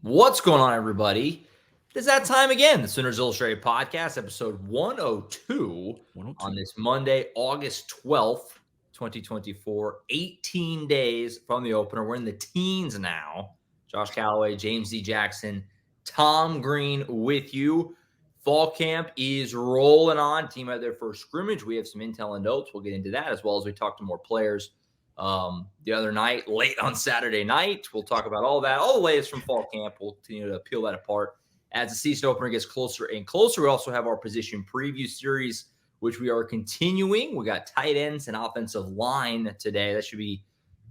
What's going on, everybody? It's that time again. The Sooners Illustrated Podcast, episode 102, on this Monday, August 12th, 2024. 18 days from the opener. We're in the teens now. Josh Callaway, James D. Jackson, Tom Green with you. Fall camp is rolling on. Team had their first scrimmage. We have some intel and notes. We'll get into that, as well as we talk to more players the other night, late on Saturday night. We'll talk about all that, all the latest from fall camp. We'll continue to peel that apart as the season opener gets closer and closer. We also have our position preview series, which we are continuing. We got tight ends and offensive line today. That should be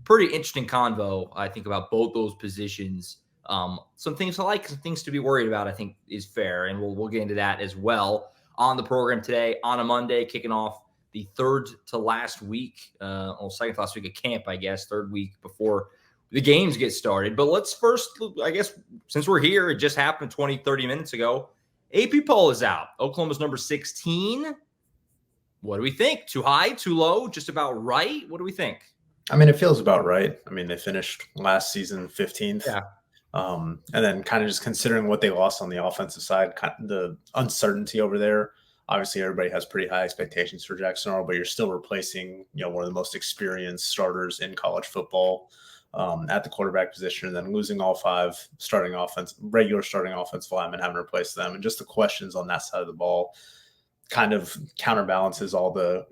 pretty interesting convo, I think, about both those positions. Some things to like, some things to be worried about, I think is fair. And we'll get into that as well on the program today on a Monday, kicking off the third to last week, or second to last week of camp, I guess, third week before the games get started. But let's first, I guess, since we're here, it just happened 20, 30 minutes ago. AP poll is out. Oklahoma's number 16. What do we think? Too high, too low, just about right? What do we think? I mean, it feels about right. I mean, they finished last season 15th. Yeah. And then kind of just considering what they lost on the offensive side, kind of the uncertainty over there. Obviously, everybody has pretty high expectations for Jackson Arnold, but you're still replacing, one of the most experienced starters in college football at the quarterback position, and then losing all five regular starting offensive linemen, having replaced them. And just the questions on that side of the ball kind of counterbalances all the,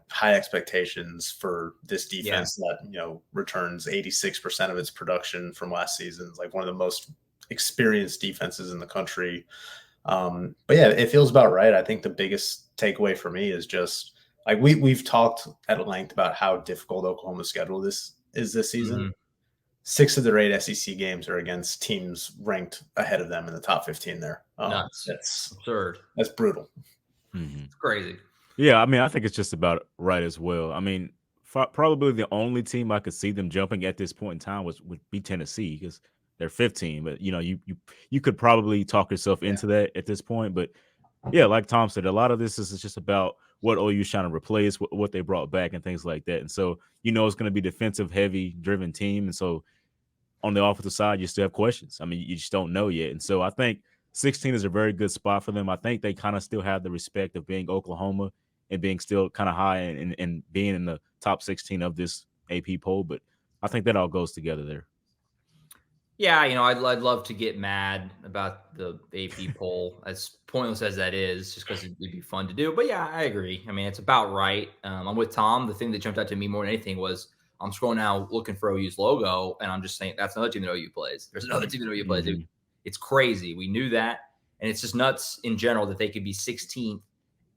high expectations for this defense that, returns 86% of its production from last season. It's like one of the most experienced defenses in the country. But yeah, it feels about right. I think the biggest takeaway for me is just like we've talked at length about how difficult Oklahoma's schedule is this season. Mm-hmm. 6 of their 8 SEC games are against teams ranked ahead of them in the top 15 there. Nuts. That's absurd. That's brutal. Mm-hmm. It's crazy. Yeah, I mean, I think it's just about right as well. I mean, probably the only team I could see them jumping at this point in time would be Tennessee, because they're 15. But you could probably talk yourself into that at this point. But yeah, like Tom said, a lot of this is just about what OU's trying to replace, what they brought back, and things like that. And so it's going to be defensive heavy driven team. And so on the offensive side, you still have questions. I mean, you just don't know yet. And so I think 16 is a very good spot for them. I think they kind of still have the respect of being Oklahoma and being still kind of high and being in the top 16 of this AP poll. But I think that all goes together there. Yeah, I'd love to get mad about the AP poll, as pointless as that is, just because it'd be fun to do. But yeah, I agree. I mean, it's about right. I'm with Tom. The thing that jumped out to me more than anything was I'm scrolling now looking for OU's logo, and I'm just saying that's another team that OU plays. There's another team that OU plays. Mm-hmm. It's crazy. We knew that, and it's just nuts in general that they could be 16th,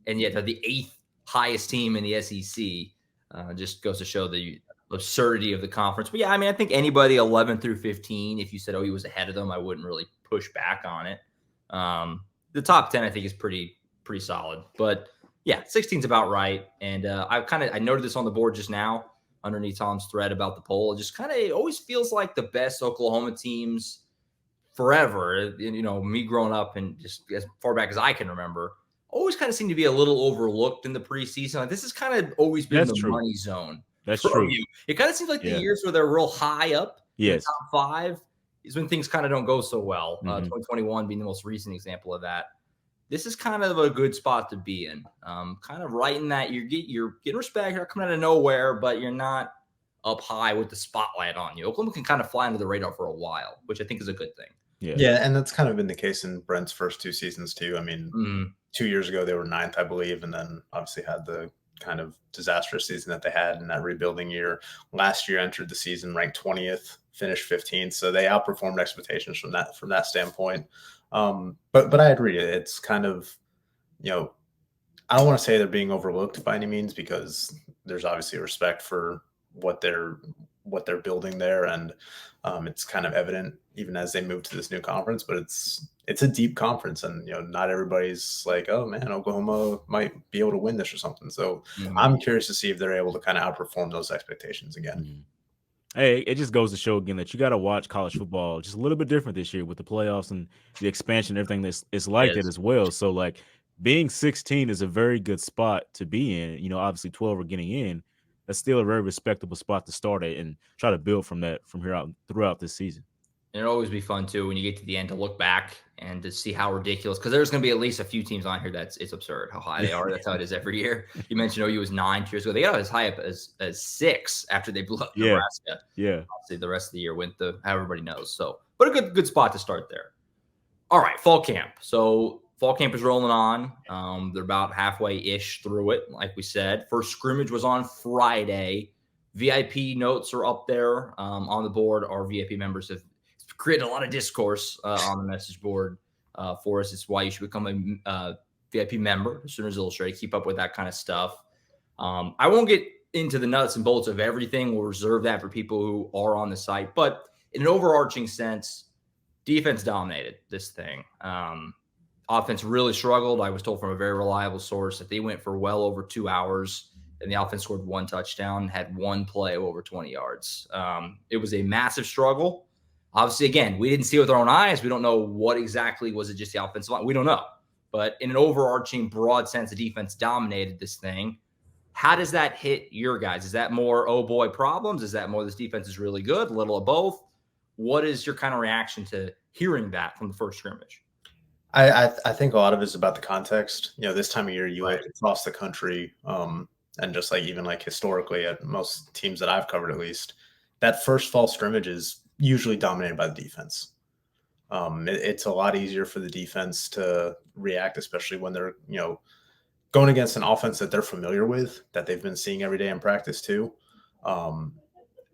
and yet they're the 8th highest team in the SEC. Just goes to show the absurdity of the conference. But yeah, I mean, I think anybody 11 through 15, if you said OU was ahead of them, I wouldn't really push back on it. The top 10, I think, is pretty solid. But yeah, 16 is about right. And I noted this on the board just now underneath Tom's thread about the poll. It always feels like the best Oklahoma teams forever. Me growing up and just as far back as I can remember, always kind of seem to be a little overlooked in the preseason. Like, this has kind of always been money zone. That's true. It kind of seems like the years where they're real high up in the top 5 is when things kind of don't go so well. 2021 being the most recent example of that. This is kind of a good spot to be in. Kind of right in that you're getting respect. You're coming out of nowhere, but you're not up high with the spotlight on you. Oklahoma can kind of fly under the radar for a while, which I think is a good thing. Yeah, and that's kind of been the case in Brent's first 2 seasons too. I mean, 2 years ago they were 9th, I believe, and then obviously had the kind of disastrous season that they had in that rebuilding year. Last year entered the season ranked 20th, finished 15th, so they outperformed expectations from that standpoint. But I agree, it's kind of, I don't want to say they're being overlooked by any means, because there's obviously respect for what they're building there, and it's kind of evident even as they move to this new conference. But it's a deep conference, and not everybody's like, oh man, Oklahoma might be able to win this or something. So I'm curious to see if they're able to kind of outperform those expectations again. Hey, it just goes to show again that you got to watch college football just a little bit different this year with the playoffs and the expansion and everything. It's like that as well. So like being 16 is a very good spot to be in. Obviously 12 are getting in. That's still a very respectable spot to start at and try to build from here out throughout this season. And it'll always be fun too when you get to the end to look back and to see how ridiculous, because there's going to be at least a few teams on here it's absurd how high they are. That's how it is every year. You mentioned OU was 9 2 years ago. They got as high up as 6 after they blew up Nebraska. Yeah. Obviously, the rest of the year went how everybody knows. So, but a good spot to start there. All right, fall camp. So fall camp is rolling on. They're about halfway-ish through it, like we said. First scrimmage was on Friday. VIP notes are up there on the board. Our VIP members have created a lot of discourse on the message board for us. It's why you should become a VIP member of Sooners Illustrated. Keep up with that kind of stuff. I won't get into the nuts and bolts of everything. We'll reserve that for people who are on the site. But in an overarching sense, defense dominated this thing. Offense really struggled. I was told from a very reliable source that they went for well over 2 hours, and the offense scored 1 touchdown, had 1 play of over 20 yards. It was a massive struggle. Obviously, again, we didn't see it with our own eyes. We don't know what exactly was it just the offensive line. We don't know. But in an overarching, broad sense, the defense dominated this thing. How does that hit your guys? Is that more, oh boy, problems? Is that more this defense is really good? A little of both? What is your kind of reaction to hearing that from the first scrimmage? I think a lot of it is about the context. This time of year, you look across the country, and just like even like historically at most teams that I've covered, at least, that first fall scrimmage is usually dominated by the defense. It's a lot easier for the defense to react, especially when they're, going against an offense that they're familiar with, that they've been seeing every day in practice too.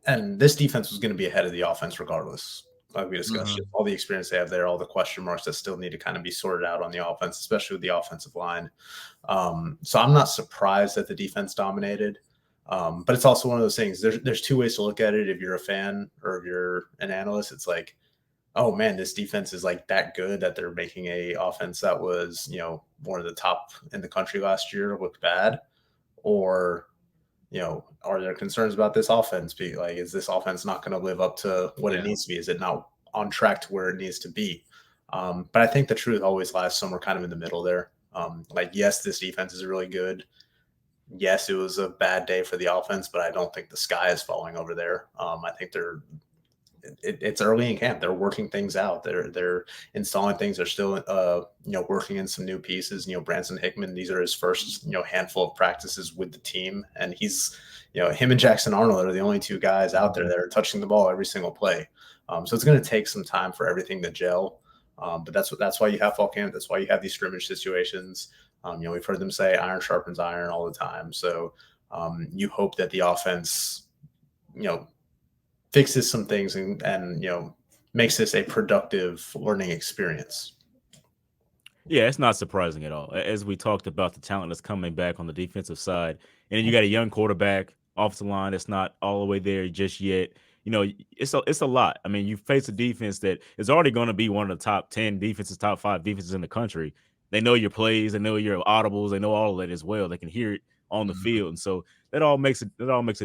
And this defense was going to be ahead of the offense regardless. Like we discussed, all the experience they have there, all the question marks that still need to kind of be sorted out on the offense, especially with the offensive line. So I'm not surprised that the defense dominated. But it's also one of those things. There's 2 ways to look at it. If you're a fan or if you're an analyst, it's like, oh man, this defense is like that good that they're making a offense that was, one of the top in the country last year look bad. Or, are there concerns about this offense? Like, is this offense not going to live up to what it needs to be? Is it not on track to where it needs to be? But I think the truth always lies somewhere kind of in the middle there. Yes, this defense is really good. Yes, it was a bad day for the offense, but I don't think the sky is falling over there. I think it's early in camp. They're working things out. They're installing things. They're still, working in some new pieces. Branson Hickman, these are his first, handful of practices with the team. And he's, him and Jackson Arnold are the only 2 guys out there that are touching the ball every single play. So it's going to take some time for everything to gel. But that's why you have fall camp. That's why you have these scrimmage situations. We've heard them say iron sharpens iron all the time. So you hope that the offense, fixes some things and makes this a productive learning experience. Yeah, it's not surprising at all. As we talked about the talent that's coming back on the defensive side, and then you got a young quarterback, offensive line that's not all the way there just yet. It's a lot. I mean, you face a defense that is already going to be one of the top 10 defenses, top 5 defenses in the country. They know your plays, they know your audibles, they know all of that as well. They can hear it on the field, and so that all makes it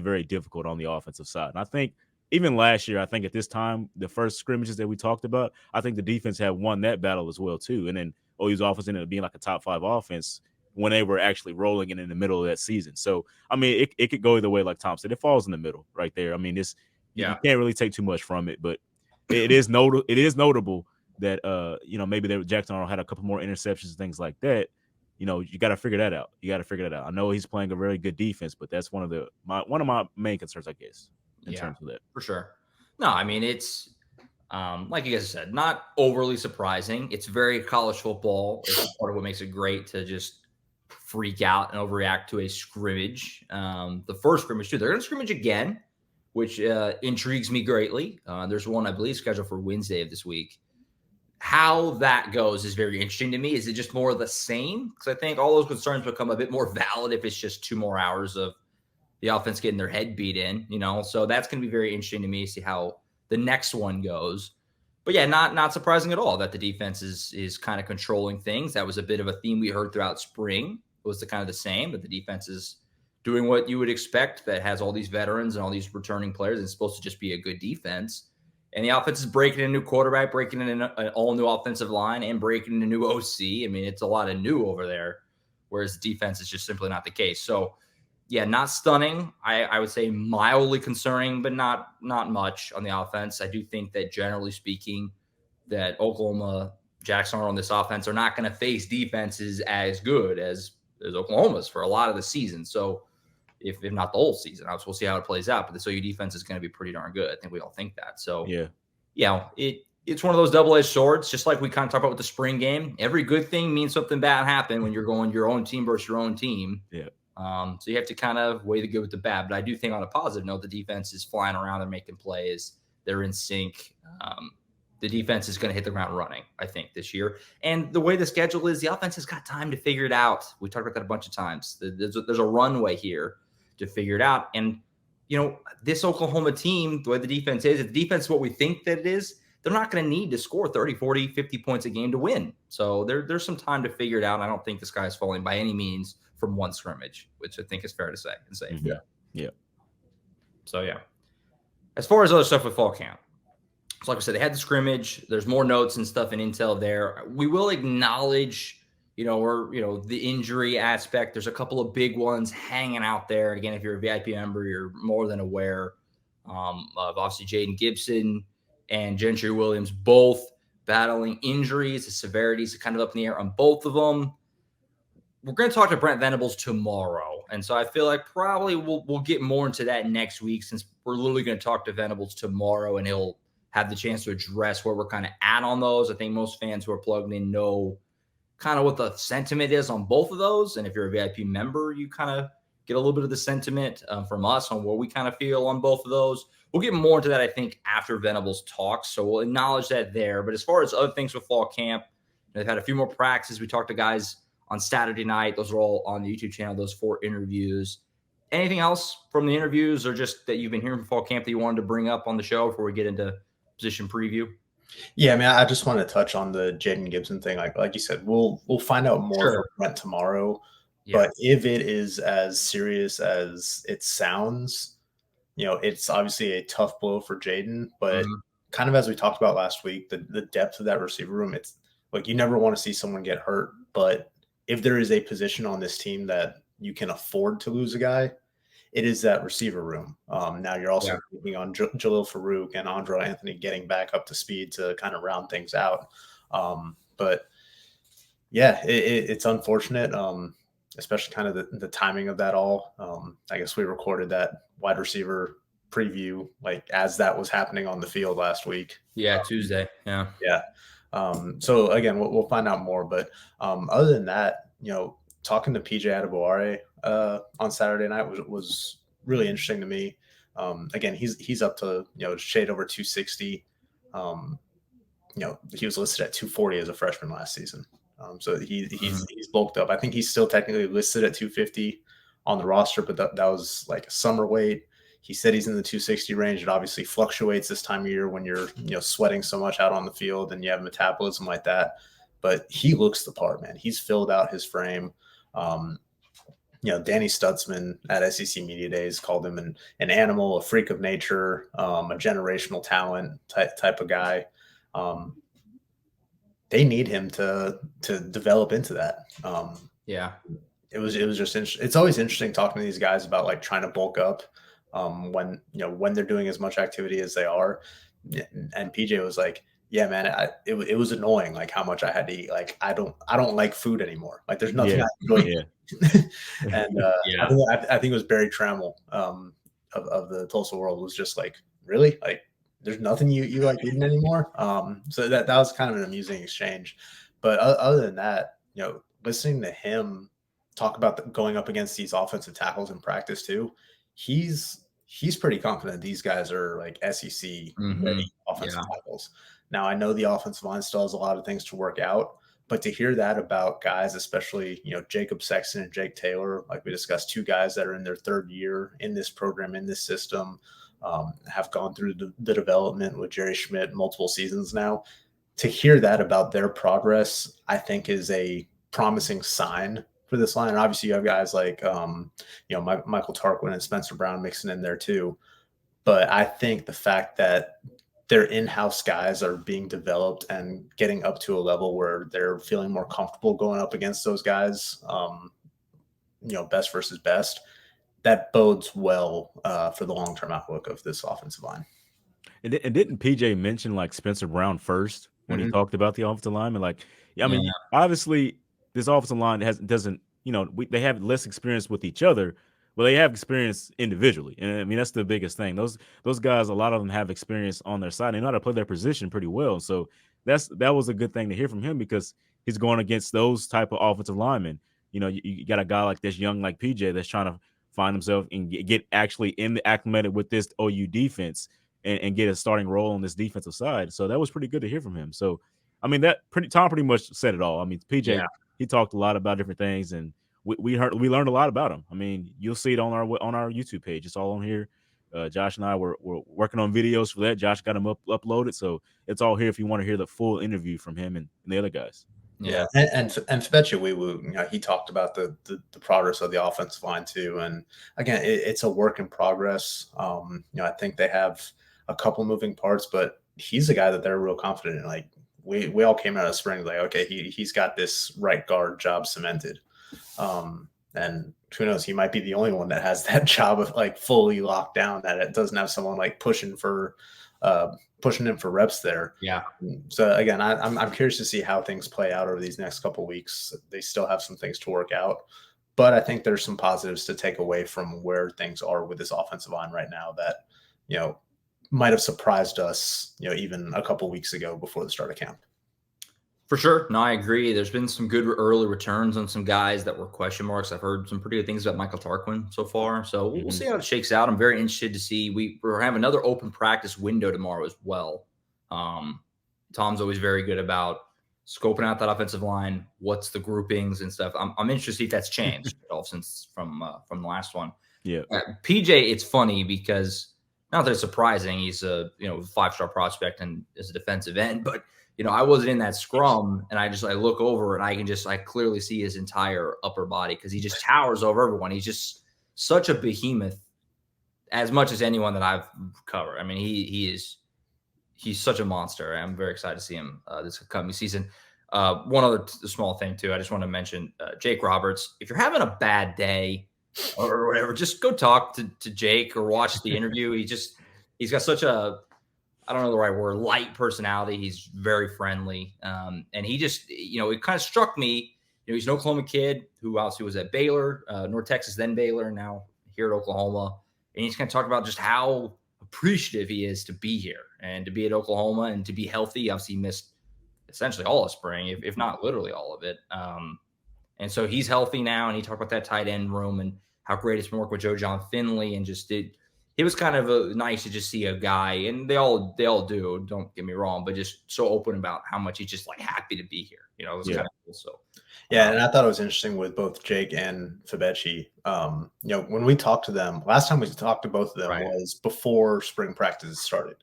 very difficult on the offensive side. And I think even last year, I think at this time, the first scrimmages that we talked about, I think the defense had won that battle as well too. And then OU's offense ended up being like a top 5 offense when they were actually rolling in the middle of that season. So I mean, it could go either way, like Tom said. It falls in the middle right there. I mean, you can't really take too much from it, but it is notable that maybe Jackson Arnold had a couple more interceptions and things like that. You got to figure that out. I know he's playing a very good defense, but that's one of my main concerns, I guess, in terms of that. For sure. No, I mean, it's like you guys said, not overly surprising. It's very college football. It's part of what makes it great to just freak out and overreact to a scrimmage. The first scrimmage too. They're going to scrimmage again, which intrigues me greatly. There's one, I believe, scheduled for Wednesday of this week. How that goes is very interesting to me. Is it just more of the same? Because I think all those concerns become a bit more valid if it's just 2 more hours of the offense getting their head beat in, So that's going to be very interesting to me to see how the next one goes. But yeah, not surprising at all that the defense is kind of controlling things. That was a bit of a theme we heard throughout spring. It was kind of the same, that the defense is doing what you would expect, that has all these veterans and all these returning players, and it's supposed to just be a good defense. And the offense is breaking in a new quarterback, breaking in an all-new offensive line, and breaking in a new OC. I mean, it's a lot of new over there, whereas the defense is just simply not the case. So, yeah, not stunning. I would say mildly concerning, but not much on the offense. I do think that generally speaking, that Oklahoma, Jackson on this offense are not going to face defenses as good as Oklahoma's for a lot of the season. So if not the whole season, we'll see how it plays out. But the OU defense is going to be pretty darn good. I think we all think that. So yeah, it's one of those double-edged swords, just like we kind of talked about with the spring game. Every good thing means something bad happened when you're going your own team versus your own team. Yeah. So you have to kind of weigh the good with the bad. But I do think on a positive note, the defense is flying around. They're making plays. They're in sync. The defense is going to hit the ground running, I think, this year. And the way the schedule is, the offense has got time to figure it out. We talked about that a bunch of times. There's a runway here to figure it out. And, this Oklahoma team, the way the defense is, if the defense is what we think that it is, they're not going to need to score 30, 40, 50 points a game to win. So there's some time to figure it out. And I don't think the sky is falling by any means from one scrimmage, which I think is fair to say and safe. Mm-hmm. Yeah. So, yeah. As far as other stuff with fall camp, so like I said, they had the scrimmage. There's more notes and stuff and intel there. We will acknowledge, the injury aspect. There's a couple of big ones hanging out there. And again, if you're a VIP member, you're more than aware of obviously Jaden Gibson and Gentry Williams both battling injuries. The severities are kind of up in the air on both of them. We're going to talk to Brent Venables tomorrow. And so I feel like probably we'll get more into that next week, since we're literally going to talk to Venables tomorrow and he'll have the chance to address where we're kind of at on those. I think most fans who are plugged in know kind of what the sentiment is on both of those. And if you're a VIP member, you kind of get a little bit of the sentiment from us on what we kind of feel on both of those. We'll get more into that, I think, after Venables talks. So we'll acknowledge that there. But as far as other things with fall camp, they've had a few more practices. We talked to guys on Saturday night. Those are all on the YouTube channel, those 4 interviews. Anything else from the interviews or just that you've been hearing from fall camp that you wanted to bring up on the show before we get into position preview? Yeah, I mean, I just want to touch on the Jaden Gibson thing. Like you said, we'll find out more from Brent tomorrow. Yeah. But if it is as serious as it sounds, it's obviously a tough blow for Jaden. But kind of as we talked about last week, the depth of that receiver room, it's like you never want to see someone get hurt. But if there is a position on this team that you can afford to lose a guy, it is that receiver room. Now you're also thinking on Jalil Farouk and Andra Anthony getting back up to speed to kind of round things out. But yeah, it's unfortunate, especially kind of the timing of that all. I guess we recorded that wide receiver preview like as that was happening on the field last week. Yeah, Tuesday. Yeah. Yeah. So again, we'll find out more. But other than that, talking to PJ Adebaware on Saturday night was really interesting to me. Again, he's up to shade over 260. He was listed at 240 as a freshman last season. So he's bulked up. I think he's still technically listed at 250 on the roster, but that was like a summer weight. He said he's in the 260 range. It obviously fluctuates this time of year when you're sweating so much out on the field and you have metabolism like that. But he looks the part, man. He's filled out his frame. Danny Stutzman at SEC Media Days called him an animal, a freak of nature, a generational talent type of guy. They need him to develop into that. It was just interesting. It's always interesting talking to these guys about like trying to bulk up when they're doing as much activity as they are. And PJ was like, yeah, man, it was annoying, like how much I had to eat. Like I don't like food anymore. Like there's nothing I enjoy. And I think it was Barry Trammell of the Tulsa World was just like, really? Like there's nothing you like eating anymore? So that was kind of an amusing exchange. But other than that, listening to him talk about going up against these offensive tackles in practice too, he's pretty confident these guys are like SEC ready offensive tackles. Now, I know the offensive line still has a lot of things to work out, but to hear that about guys, especially, Jacob Sexton and Jake Taylor, like we discussed, 2 guys that are in their 3rd year in this program, in this system, have gone through the development with Jerry Schmidt multiple seasons now. To hear that about their progress, I think is a promising sign for this line. And obviously you have guys like, Michael Tarquin and Spencer Brown mixing in there too. But I think the fact that their in-house guys are being developed and getting up to a level where they're feeling more comfortable going up against those guys, best versus best, that bodes well for the long-term outlook of this offensive line. And didn't PJ mention like Spencer Brown first when he talked about the offensive line? And like, I mean, obviously this offensive line doesn't, they have less experience with each other, but they have experience individually. And I mean, that's the biggest thing. Those guys, a lot of them have experience on their side. They know how to play their position pretty well. So that was a good thing to hear from him, because he's going against those type of offensive linemen. You got a guy like this young, like PJ, that's trying to find himself and get actually acclimated with this OU defense and get a starting role on this defensive side. So that was pretty good to hear from him. So, I mean, Tom pretty much said it all. I mean, PJ, he talked a lot about different things, and we learned a lot about him. I mean, you'll see it on our YouTube page. It's all on here. Josh and I were working on videos for that. Josh got them uploaded, so it's all here if you want to hear the full interview from him and the other guys. Yeah, and Fabetchi, he talked about the progress of the offensive line too. And again, it's a work in progress. I think they have a couple moving parts, but he's a guy that they're real confident in. Like we all came out of spring like, okay, he's got this right guard job cemented. And who knows, he might be the only one that has that job of like fully locked down, that it doesn't have someone like pushing him for reps there. Yeah. So again, I'm curious to see how things play out over these next couple of weeks. They still have some things to work out, but I think there's some positives to take away from where things are with this offensive line right now that, might have surprised us, even a couple weeks ago before the start of camp. For sure. No, I agree. There's been some good early returns on some guys that were question marks. I've heard some pretty good things about Michael Tarquin so far. So we'll see how it shakes out. I'm very interested to see. We're having another open practice window tomorrow as well. Tom's always very good about scoping out that offensive line. What's the groupings and stuff. I'm interested to see if that's changed at all since from the last one. Yeah. PJ, it's funny because not that it's surprising. He's a 5-star prospect and is a defensive end, but I wasn't in that scrum, and I look over and I clearly see his entire upper body because he just towers over everyone. He's just such a behemoth, as much as anyone that I've covered. I mean, he's such a monster. I'm very excited to see him this upcoming season. One other small thing too, I just want to mention Jake Roberts. If you're having a bad day or whatever, just go talk to Jake or watch the interview. He's got such a, I don't know the right word, light personality. He's very friendly. And he just, it kind of struck me, he's an Oklahoma kid who obviously was at Baylor, North Texas, then Baylor, now here at Oklahoma. And he's kind of talked about just how appreciative he is to be here and to be at Oklahoma and to be healthy. Obviously, he missed essentially all of spring, if not literally all of it. And so he's healthy now. And he talked about that tight end room and how great it's been working with Joe John Finley, and just it was kind of nice to just see a guy, and they all do, don't get me wrong, but just so open about how much he's just happy to be here. It was kind of cool. So yeah, and I thought it was interesting with both Jake and Fabetchi. When we talked to them last time, we talked to both of them was before spring practices started.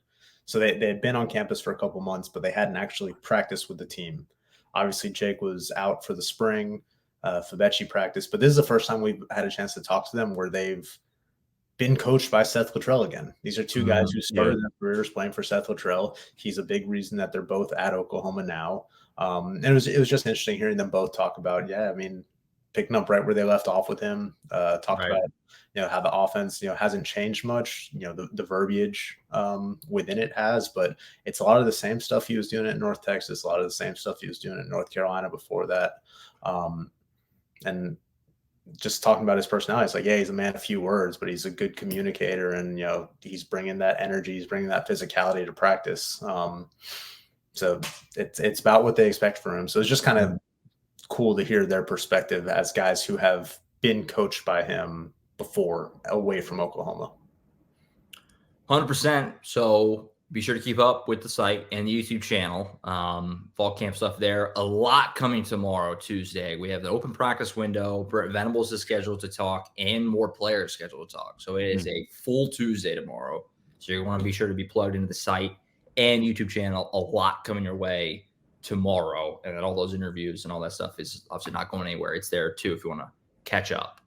So they had been on campus for a couple months, but they hadn't actually practiced with the team. Obviously, Jake was out for the spring. Fabetchi practiced, but this is the first time we've had a chance to talk to them where they've been coached by Seth Luttrell again. These are two guys who started their careers playing for Seth Luttrell. He's a big reason that they're both at Oklahoma now. And it was just interesting hearing them both talk about, picking up right where they left off with him. Talk about, how the offense, hasn't changed much. The verbiage within it has, but it's a lot of the same stuff he was doing at North Texas, a lot of the same stuff he was doing at North Carolina before that. And just talking about his personality, it's he's a man of few words, but he's a good communicator, and he's bringing that energy, he's bringing that physicality to practice. So it's about what they expect from him. So it's just kind of cool to hear their perspective as guys who have been coached by him before away from Oklahoma. 100%. So be sure to keep up with the site and the YouTube channel. Fall camp stuff there. A lot coming tomorrow, Tuesday. We have the open practice window. Brett Venables is scheduled to talk, and more players scheduled to talk. So it is a full Tuesday tomorrow. So you want to be sure to be plugged into the site and YouTube channel. A lot coming your way tomorrow. And then all those interviews and all that stuff is obviously not going anywhere. It's there too if you want to catch up.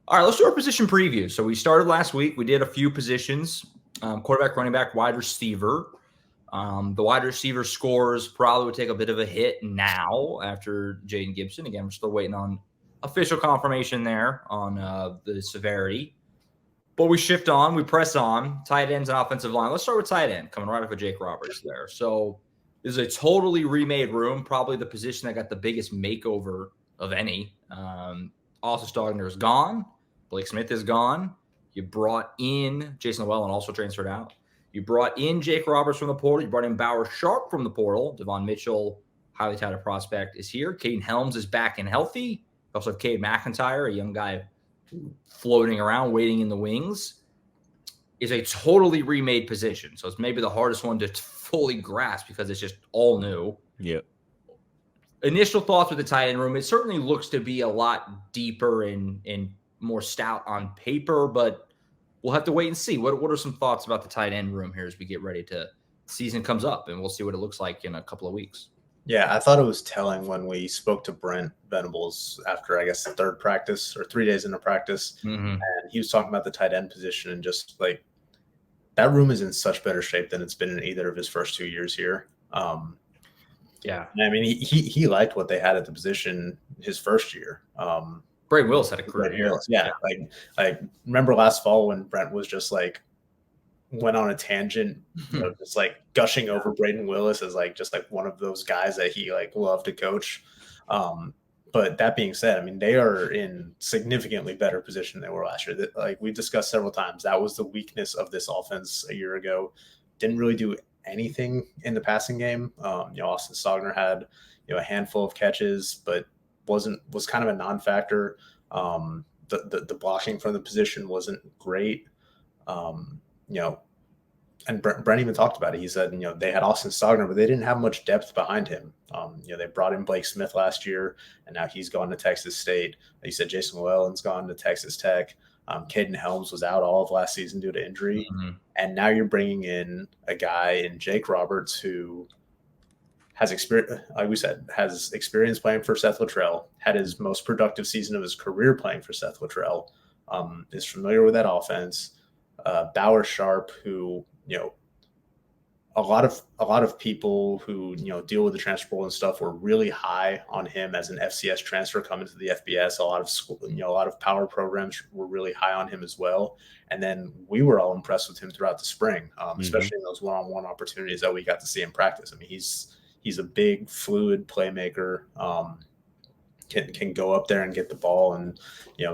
All right, let's do our position preview. So we started last week. We did a few positions. Quarterback, running back, wide receiver. The wide receiver scores probably would take a bit of a hit now after Jaden Gibson. Again, we're still waiting on official confirmation there on the severity. But we shift on, we press on. Tight ends and offensive line. Let's start with tight end, coming right off of Jake Roberts there. So this is a totally remade room, probably the position that got the biggest makeover of any. Also, Stogner is gone. Blake Smith is gone. You brought in Jason Llewellyn, also transferred out. You brought in Jake Roberts from the portal. You brought in Bauer Sharp from the portal. Devon Mitchell, highly touted prospect, is here. Caden Helms is back and healthy. You also have Cade McIntyre, a young guy floating around, waiting in the wings. Is a totally remade position. So it's maybe the hardest one to fully grasp because it's just all new. Yep. Initial thoughts with the tight end room. It certainly looks to be a lot deeper and more stout on paper, but we'll have to wait and see. What are some thoughts about the tight end room here as we get ready to season comes up, and we'll see what it looks like in a couple of weeks. Yeah, I thought it was telling when we spoke to Brent Venables after, I guess, the third practice or 3 days into practice. And he was talking about the tight end position and just like that room is in such better shape than it's been in either of his first 2 years here. Yeah. I mean, he liked what they had at the position his first year. Braden Willis had a career year. Yeah. Like remember last fall when Brent was just like went on a tangent, just like gushing over Braden Willis as like just like one of those guys that he like loved to coach. But that being said, I mean, they are in significantly better position than they were last year. Like we discussed several times, that was the weakness of this offense a year ago. Didn't really do anything in the passing game. Austin Stogner had, a handful of catches, but was kind of a non-factor. The blocking from the position wasn't great. And Brent even talked about it. He said, they had Austin Stogner, but they didn't have much depth behind him. They brought in Blake Smith last year, and now he's gone to Texas State. He said Jason Llewellyn's gone to Texas Tech. Caden Helms was out all of last season due to injury. And now you're bringing in a guy in Jake Roberts who has experience, like we said, has experience playing for Seth Luttrell, had his most productive season of his career playing for Seth Luttrell, is familiar with that offense. Bauer Sharp, who, a lot of people who, deal with the transfer portal and stuff were really high on him as an FCS transfer coming to the FBS. A lot of power programs were really high on him as well. And then we were all impressed with him throughout the spring, especially in those one-on-one opportunities that we got to see in practice. I mean, he's a big, fluid playmaker, can go up there and get the ball and,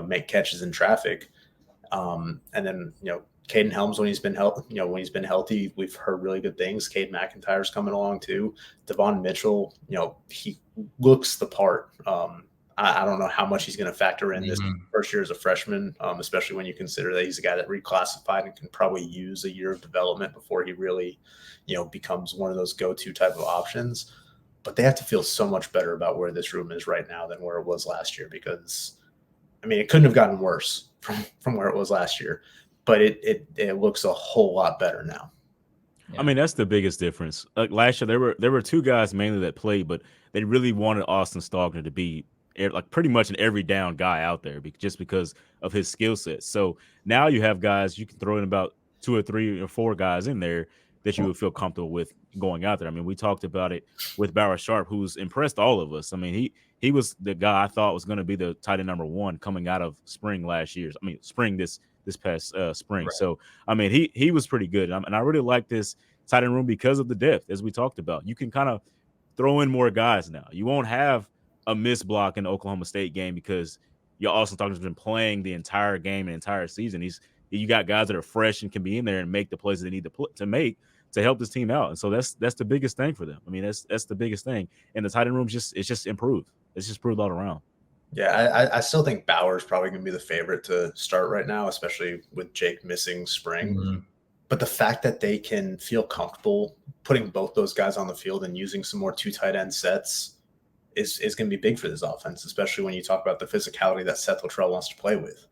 make catches in traffic. And then, Caden Helms, when he's been healthy, we've heard really good things. Cade McIntyre's coming along too. Devon Mitchell, he looks the part. I don't know how much he's going to factor in this first year as a freshman, especially when you consider that he's a guy that reclassified and can probably use a year of development before he really, becomes one of those go-to type of options. But they have to feel so much better about where this room is right now than where it was last year, because, I mean, it couldn't have gotten worse from where it was last year. But it looks a whole lot better now. Yeah. I mean, that's the biggest difference. Like last year, there were two guys mainly that played, but they really wanted Austin Stogner to be like pretty much an every down guy out there just because of his skill set. So now you have guys, you can throw in about 2 or 3 or 4 guys in there that you would feel comfortable with going out there. I mean, we talked about it with Bauer Sharp, who's impressed all of us. I mean, he was the guy I thought was going to be the tight end number 1 coming out of spring last year. I mean, spring this past spring. Right. So, I mean, he was pretty good. And I really like this tight end room because of the depth, as we talked about. You can kind of throw in more guys now. You won't have a missed block in the Oklahoma State game because your Austin Stogner's been playing the entire game and entire season. You got guys that are fresh and can be in there and make the plays they need to make to help this team out. And so that's the biggest thing for them. I mean, that's the biggest thing. And the tight end room it's just improved. It's just improved all around. Yeah, I still think Bauer's probably going to be the favorite to start right now, especially with Jake missing spring. But the fact that they can feel comfortable putting both those guys on the field and using some more 2 tight end sets is going to be big for this offense, especially when you talk about the physicality that Seth Luttrell wants to play with.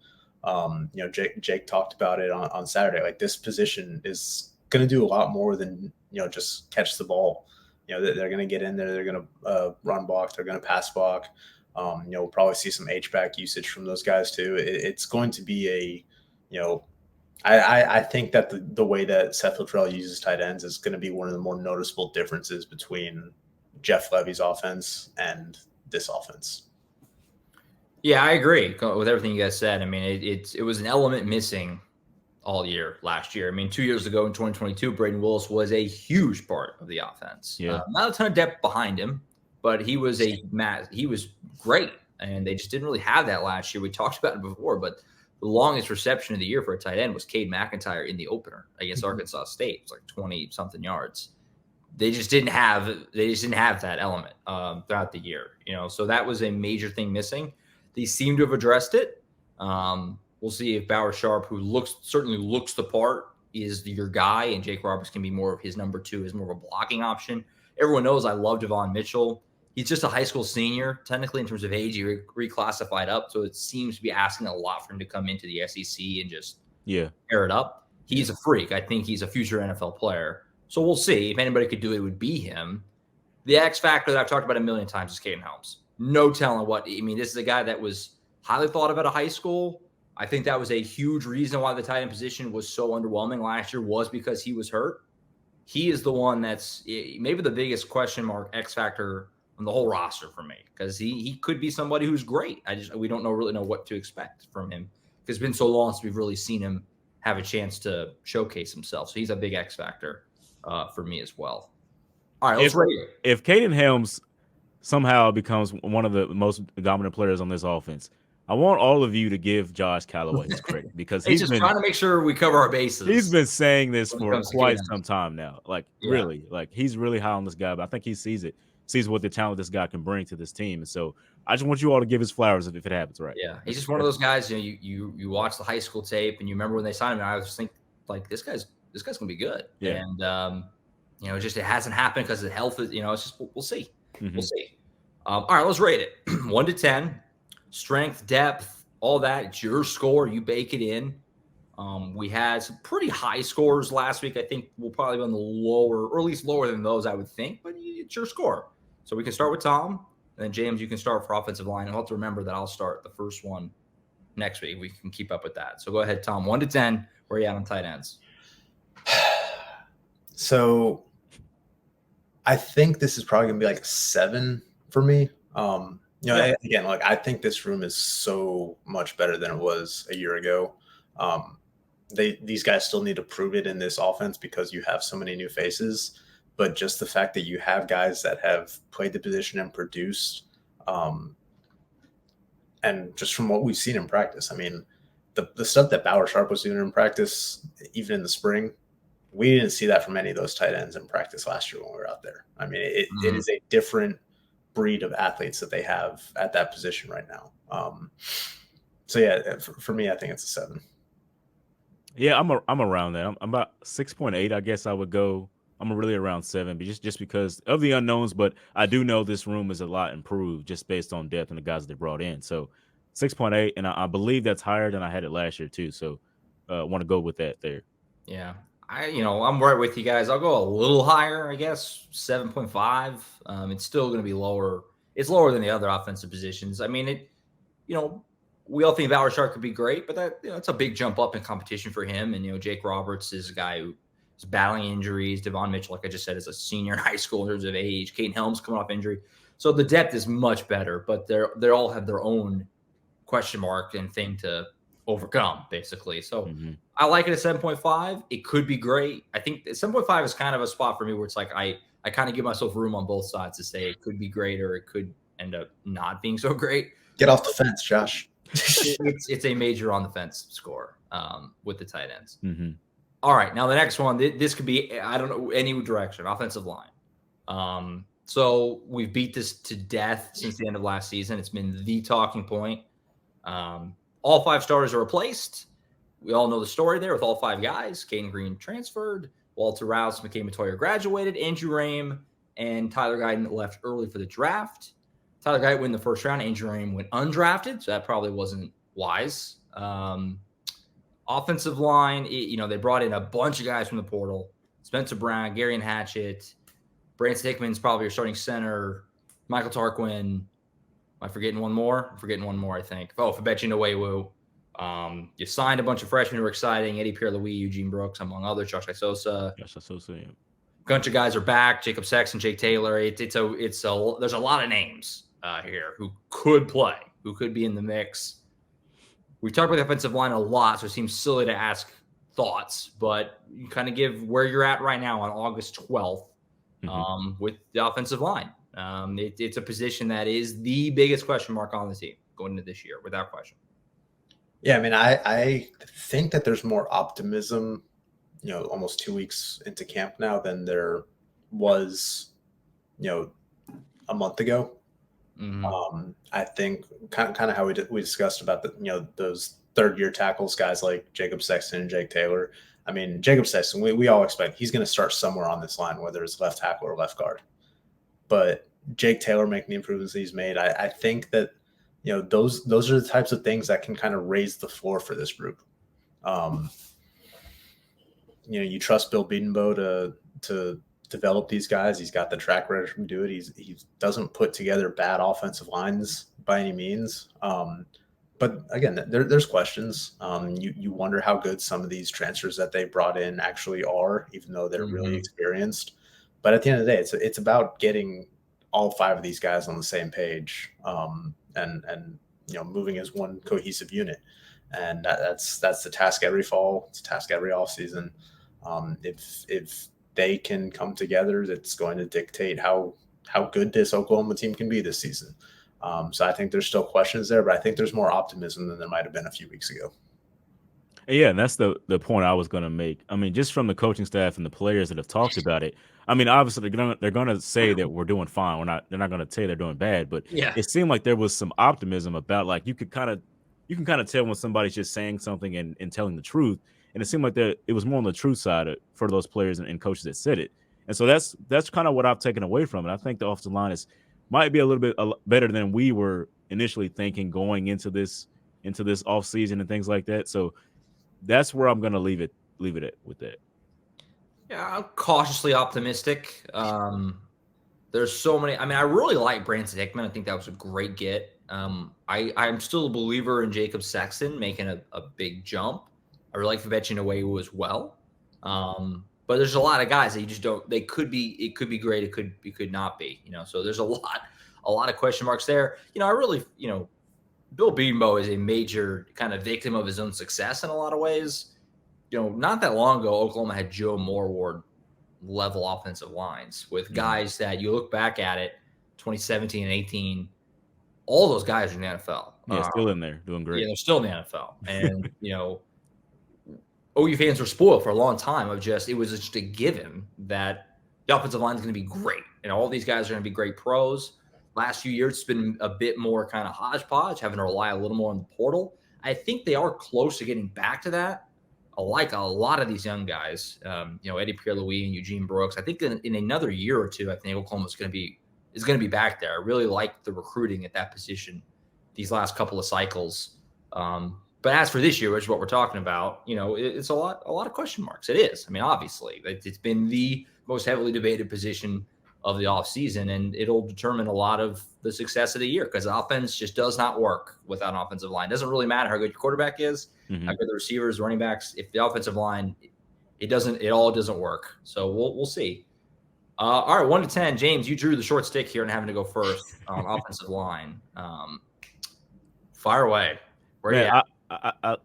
Jake talked about it on Saturday. Like, this position is going to do a lot more than, just catch the ball. They're going to get in there. They're going to run block. They're going to pass block. We'll probably see some H-back usage from those guys too. It's going to be I think that the way that Seth Luttrell uses tight ends is going to be one of the more noticeable differences between Jeff Levy's offense and this offense. Yeah, I agree with everything you guys said. I mean, it was an element missing all year last year. I mean, 2 years ago in 2022, Braden Willis was a huge part of the offense. Yeah. Not a ton of depth behind him, but he was great. And they just didn't really have that last year. We talked about it before, but the longest reception of the year for a tight end was Cade McIntyre in the opener against Arkansas State. It was like 20 something yards. They just didn't have that element throughout the year, so that was a major thing missing. They seem to have addressed it. We'll see if Bauer Sharp, who certainly looks the part, is your guy, and Jake Roberts can be more of his number two, is more of a blocking option. Everyone knows I love Devon Mitchell. He's just a high school senior, technically in terms of age. He reclassified up, so it seems to be asking a lot for him to come into the SEC and just tear it up. He's a freak. I think he's a future NFL player. So we'll see. If anybody could do it, it would be him. The X factor that I've talked about a million times is Caden Helms. No telling what. I mean, this is a guy that was highly thought of out of high school. I think that was a huge reason why the tight end position was so underwhelming last year, was because he was hurt. He is the one that's maybe the biggest question mark X factor on the whole roster for me, because he could be somebody who's great. We don't really know what to expect from him, because it's been so long since we've really seen him have a chance to showcase himself. So he's a big X factor for me as well. All right, let's rate it. If Caden Helms somehow becomes one of the most dominant players on this offense, I want all of you to give Josh Callaway his credit, because he's just trying to make sure we cover our bases. He's been saying this for quite some time now. Really, he's really high on this guy, but I think he sees what the talent this guy can bring to this team. And so I just want you all to give his flowers if it happens right. Yeah, he's just one of those guys. You watch the high school tape and you remember when they signed him. And I was just thinking, this guy's gonna be good. Yeah. And it hasn't happened because of health. It's just we'll see. Mm-hmm. We'll see. All right, let's rate it 1 to 10. Strength, depth, all that. It's your score. You bake it in. We had some pretty high scores last week. I think we'll probably be on the lower, or at least lower than those, I would think. But it's your score. So we can start with Tom, and then James, you can start for offensive line. I'll have to remember that I'll start the first one next week. We can keep up with that. So go ahead, Tom. 1 to 10. Where are you at on tight ends? So I think this is probably gonna be like a 7 for me. Again, I think this room is so much better than it was a year ago. These guys still need to prove it in this offense because you have so many new faces. But just the fact that you have guys that have played the position and produced, and just from what we've seen in practice, I mean, the stuff that Bauer Sharp was doing in practice, even in the spring, we didn't see that from any of those tight ends in practice last year when we were out there. I mean, it is a different breed of athletes that they have at that position right now. For me, I think it's a 7. Yeah, I'm around that. I'm about 6.8. I guess I would go. I'm really around 7, but just because of the unknowns. But I do know this room is a lot improved just based on depth and the guys they brought in. So 6.8, and I believe that's higher than I had it last year too. So want to go with that there. Yeah, I'm right with you guys. I'll go a little higher, I guess, 7.5. It's still going to be lower. It's lower than the other offensive positions. I mean, we all think Bauer Sharp could be great, but it's a big jump up in competition for him. And, Jake Roberts is a guy who is battling injuries. Devon Mitchell, like I just said, is a senior in high school in terms of age. Caden Helms coming off injury. So the depth is much better, but they all have their own question mark and thing to overcome, basically. So I like it at 7.5. It could be great. I think 7.5 is kind of a spot for me where it's like I kind of give myself room on both sides to say it could be great or it could end up not being so great. Get off the fence, Josh. It's a major on the fence score with the tight ends. Mm-hmm. All right, now the next one. This could be, I don't know, any direction. Offensive line. So we've beat this to death since the end of last season. It's been the talking point. All 5 starters are replaced. We all know the story there with all 5 guys. Caden Green transferred. Walter Rouse, McKay Matoya graduated. Andrew Rame and Tyler Guyton left early for the draft. Tyler Guyton went in the first round. Andrew Rame went undrafted, so that probably wasn't wise. Offensive line, they brought in a bunch of guys from the portal. Spencer Brown, Gary Hatchett, Branson Hickman's probably your starting center. Michael Tarquin. Am I forgetting one more? I'm forgetting one more, I think. Fabechi Nwewu. You signed a bunch of freshmen who were exciting. Eddie Pierre-Louis, Eugene Brooks, among others. Josh Isosa. Yeah. A bunch of guys are back. Jacob Sexton, Jake Taylor. There's a lot of names here who could play, who could be in the mix. We talked about the offensive line a lot, so it seems silly to ask thoughts, but you kind of give where you're at right now on August 12th with the offensive line. It's a position that is the biggest question mark on the team going into this year, without question. Yeah, I mean, I think that there's more optimism, almost 2 weeks into camp now than there was, a month ago. I think kind of how we discussed about those third-year tackles, guys like Jacob Sexton and Jake Taylor. I mean, Jacob Sexton, we all expect he's going to start somewhere on this line, whether it's left tackle or left guard. But Jake Taylor making the improvements he's made, I think that those are the types of things that can kind of raise the floor for this group. You trust Bill Bedenbaugh to develop these guys. He's got the track record to do it. He doesn't put together bad offensive lines by any means. But again, there's questions. You wonder how good some of these transfers that they brought in actually are, even though they're really experienced. But at the end of the day, it's about getting all 5 of these guys on the same page, and moving as one cohesive unit. And that's the task every fall. It's a task every offseason. If they can come together, that's going to dictate how good this Oklahoma team can be this season. So I think there's still questions there, but I think there's more optimism than there might have been a few weeks ago. Yeah, and that's the point I was going to make. I mean, just from the coaching staff and the players that have talked about it, I mean, obviously they're going to say that we're doing fine. They're not going to say they're doing bad, but it seemed like there was some optimism about, like, you can kind of tell when somebody's just saying something and telling the truth. And it seemed like it was more on the truth side for those players and coaches that said it. And so that's kind of what I've taken away from it. I think the offensive line might be a little bit better than we were initially thinking going into this offseason and things like that. So that's where I'm going to leave it at with that. Yeah, I'm cautiously optimistic. There's so many. I mean, I really like Branson Hickman. I think that was a great get. I'm still a believer in Jacob Sexton making a big jump. I really like Fabetching Awewu as well. But there's a lot of guys that you just don't. It could be great. It could not be. So there's a lot of question marks there. I really, Bill Bedenbaugh is a major kind of victim of his own success in a lot of ways. Not that long ago, Oklahoma had Joe Morward level offensive lines with guys that you look back at it, 2017 and 18, all those guys are in the NFL. Yeah, still in there, doing great. Yeah, they're still in the NFL. And, OU fans were spoiled for a long time it was just a given that the offensive line is going to be great. All these guys are going to be great pros. Last few years, it's been a bit more kind of hodgepodge, having to rely a little more on the portal. I think they are close to getting back to that. I like a lot of these young guys, Eddie Pierre-Louis and Eugene Brooks. I think in another year or two, I think Oklahoma is going to be back there. I really like the recruiting at that position these last couple of cycles. But as for this year, which is what we're talking about, it's a lot of question marks. It is. I mean, obviously, it's been the most heavily debated position of the offseason, and it'll determine a lot of the success of the year because the offense just does not work without an offensive line. It doesn't really matter how good your quarterback is, how good the receivers, running backs. If the offensive line, it all doesn't work. So we'll see. All right, 1 to 10. James, you drew the short stick here and having to go first on offensive line. Fire away. Where are you at? I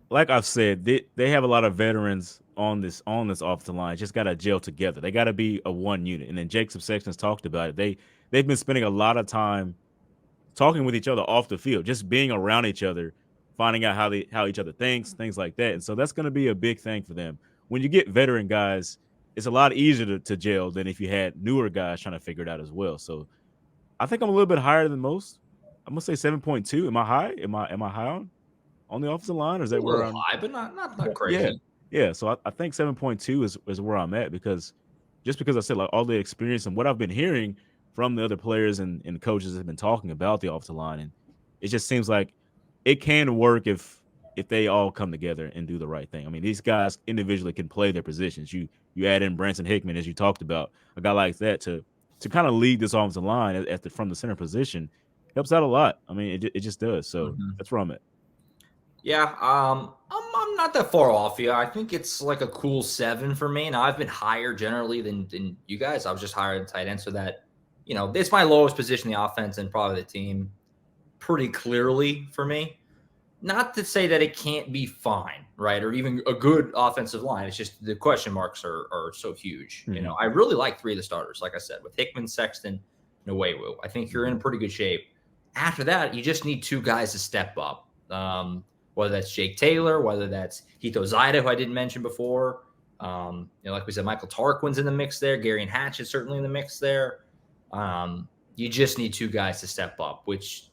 like I've said, they have a lot of veterans on this offensive line. Just got to gel together. They got to be a one unit. And then Jacob Sexton's talked about it. They've been spending a lot of time talking with each other off the field, just being around each other, finding out how each other thinks, things like that. And so that's going to be a big thing for them. When you get veteran guys, it's a lot easier to gel than if you had newer guys trying to figure it out as well. So I think I'm a little bit higher than most. I'm gonna say 7.2. Am I high? Am I high on the offensive line, or is that where I'm high, but not crazy? Yeah. So I think 7.2 is where I'm at because I said, like, all the experience and what I've been hearing from the other players and coaches have been talking about the offensive line, and it just seems like it can work if they all come together and do the right thing. I mean, these guys individually can play their positions. You add in Branson Hickman, as you talked about, a guy like that to kind of lead this offensive line from the center position helps out a lot. I mean, it just does. So that's where I'm at. Yeah, I'm not that far off. Yeah, I think it's like a cool 7 for me. Now, I've been higher generally than you guys. I was just higher than tight end, so that it's my lowest position in the offense and probably the team pretty clearly for me. not to say that it can't be fine, right? Or even a good offensive line. It's just the question marks are so huge. Mm-hmm. You know, I really like 3 of the starters, like I said, with Hickman, Sexton, Nwawu. I think you're in pretty good shape. After that, you just need 2 guys to step up. Whether that's Jake Taylor, whether that's Hito Zaida, who I didn't mention before. You know, like we said, Michael Tarquin's in the mix there. Gary and Hatch is certainly in the mix there. You just need 2 guys to step up, which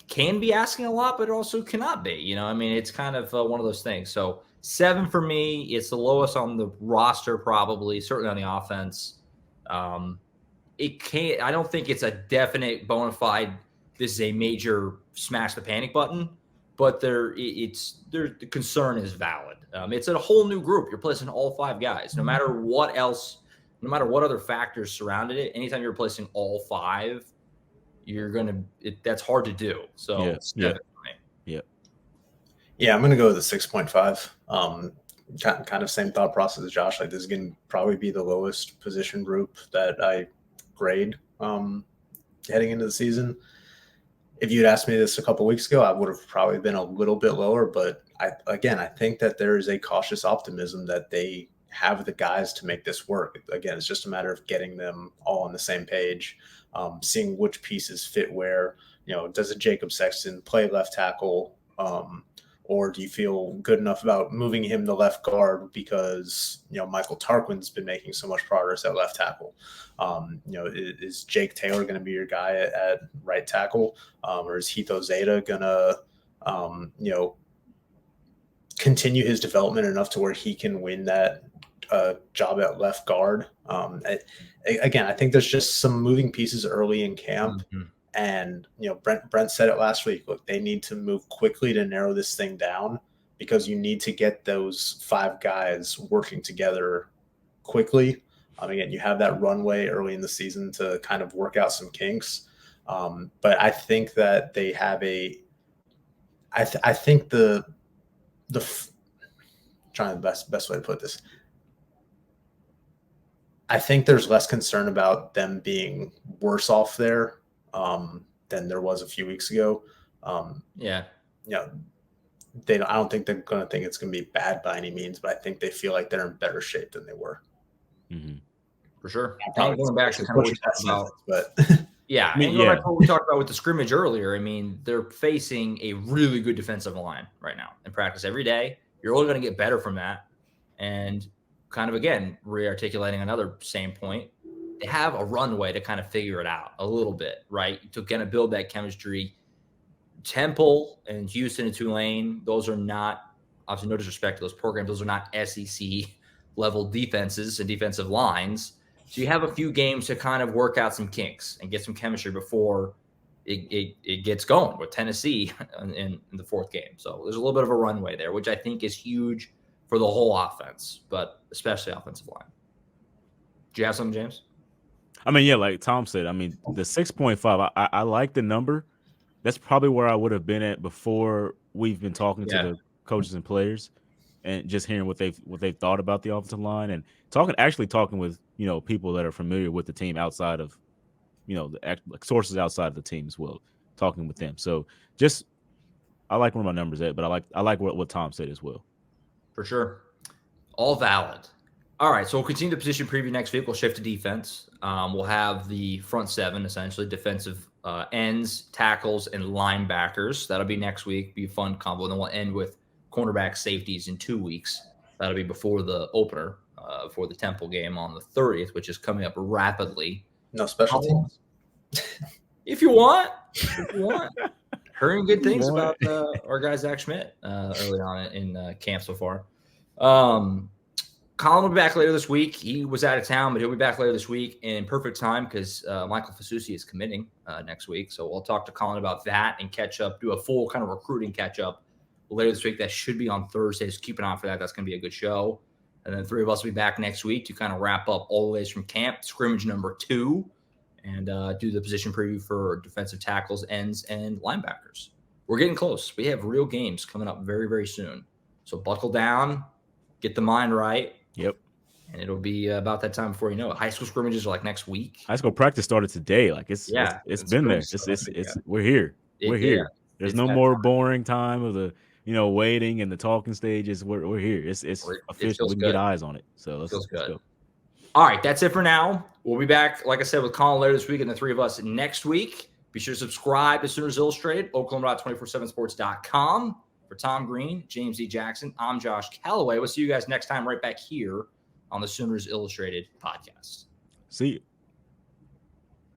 can be asking a lot, but also cannot be. You know, I mean, it's kind of one of those things. So 7 for me. It's the lowest on the roster, probably, certainly on the offense. It can't. I don't think it's a definite bona fide. This is a major smash the panic button, but the concern is valid. It's a whole new group. You're placing all 5 guys, no matter what else, no matter what other factors surrounded it. Anytime you're replacing all 5, that's hard to do. So yeah. I'm gonna go with a 6.5. Kind of same thought process as Josh. Like, this is gonna probably be the lowest position group that I grade heading into the season. If you'd asked me this a couple weeks ago, I would have probably been a little bit lower. But I think that there is a cautious optimism that they have the guys to make this work. Again, it's just a matter of getting them all on the same page, seeing which pieces fit where. You know, does a Jacob Sexton play left tackle? Or do you feel good enough about moving him to left guard because, you know, Michael Tarquin's been making so much progress at left tackle? You know, is Jake Taylor going to be your guy at right tackle? Or is Hito Zaida going to, you know, continue his development enough to where he can win that job at left guard? Again, I think there's just some moving pieces early in camp. Mm-hmm. And, you know, Brent said it last week. Look, they need to move quickly to narrow this thing down because you need to get those 5 guys working together quickly. Again, you have that runway early in the season to kind of work out some kinks. But I think that they have I think trying the best way to put this. I think there's less concern about them being worse off there than there was a few weeks ago. You know, I don't think they're going to think it's going to be bad by any means, but I think they feel like they're in better shape than they were. Mm-hmm. For sure. Going back to kind of what we talked about, but yeah, I mean, back to what we talked about with the scrimmage earlier. I mean, they're facing a really good defensive line right now in practice every day. You're only going to get better from that, and kind of again re-articulating another same point. They have a runway to kind of figure it out a little bit, right? To kind of build that chemistry. Temple and Houston and Tulane, those are not, obviously no disrespect to those programs, those are not SEC level defenses and defensive lines. So you have a few games to kind of work out some kinks and get some chemistry before it gets going with Tennessee in the 4th game. So there's a little bit of a runway there, which I think is huge for the whole offense, but especially offensive line. Do you have something, James? I mean, yeah, like Tom said, I mean, the 6.5, I like the number. That's probably where I would have been at before we've been talking to the coaches and players and just hearing what they've thought about the offensive line and talking with, you know, people that are familiar with the team outside of, you know, like sources outside of the team as well, talking with them. So just, I like where my number's at, but I like what Tom said as well. For sure. All valid. All right, so we'll continue the position preview next week. We'll shift to defense. We'll have the front 7, essentially, defensive ends, tackles, and linebackers. That'll be next week. Be a fun combo. And then we'll end with cornerback safeties in 2 weeks. That'll be before the opener, for the Temple game on the 30th, which is coming up rapidly. No special teams. If you want. Hearing good things about our guy Zach Schmidt early on in camp so far. Colin will be back later this week. He was out of town, but he'll be back later this week in perfect time because Michael Fasusi is committing next week. So we'll talk to Colin about that and catch up, do a full kind of recruiting catch up later this week. That should be on Thursday. So keep an eye for that. That's going to be a good show. And then 3 of us will be back next week to kind of wrap up all the ways from camp, scrimmage number 2, and do the position preview for defensive tackles, ends, and linebackers. We're getting close. We have real games coming up very, very soon. So buckle down, get the mind right. Yep. And it'll be about that time before you know it. High school scrimmages are like next week. High school practice started today. Like it's been there. It's we're here. We're here. There's no more boring time of the waiting and the talking stages. We're here. It's official. We can get eyes on it. So let's go. All right, that's it for now. We'll be back, like I said, with Colin later this week and the three of us next week. Be sure to subscribe to Sooners Illustrated, Oklahoma.247sports.com. For Tom Green, James E. Jackson, I'm Josh Callaway. We'll see you guys next time right back here on the Sooners Illustrated podcast. See you.